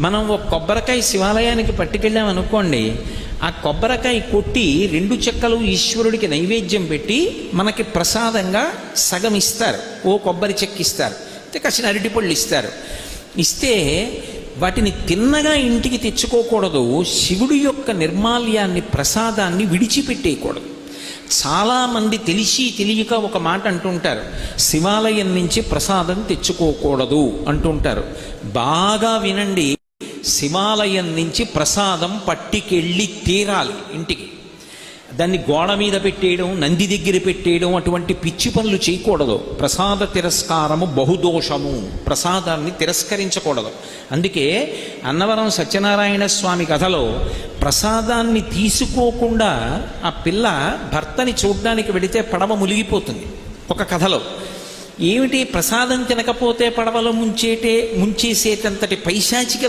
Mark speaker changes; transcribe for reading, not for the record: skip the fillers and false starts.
Speaker 1: మనం ఒక కొబ్బరికాయ శివాలయానికి పట్టుకెళ్ళామనుకోండి, ఆ కొబ్బరికాయ కొట్టి 2 చెక్కలు ఈశ్వరుడికి నైవేద్యం పెట్టి మనకి ప్రసాదంగా సగం ఇస్తారు, ఓ కొబ్బరి చెక్క ఇస్తారు, కాసిన అరటిపళ్ళు ఇస్తారు. ఇస్తే వాటిని తిన్నగా ఇంటికి తెచ్చుకోకూడదు, శివుడి యొక్క నిర్మాల్యాన్ని ప్రసాదాన్ని విడిచిపెట్టేయకూడదు. చాలామంది తెలిసి తెలియక ఒక మాట అంటుంటారు, శివాలయం నుంచి ప్రసాదం తెచ్చుకోకూడదు అంటుంటారు. బాగా వినండి, శివాలయం నుంచి ప్రసాదం పట్టికెళ్ళి తీరాలి ఇంటికి. దాన్ని గోడ మీద పెట్టేయడం, నంది దగ్గర పెట్టేయడం, అటువంటి పిచ్చి పనులు చేయకూడదు. ప్రసాద తిరస్కారము బహుదోషము, ప్రసాదాన్ని తిరస్కరించకూడదు. అందుకే అన్నవరం సత్యనారాయణ స్వామి కథలో ప్రసాదాన్ని తీసుకోకుండా ఆ పిల్ల భర్తని చూడ్డానికి వెళితే పడవ మునిగిపోతుంది. ఒక కథలో ఏమిటి, ప్రసాదం తినకపోతే పడవలో ముంచేసేటంతటి పైశాచిక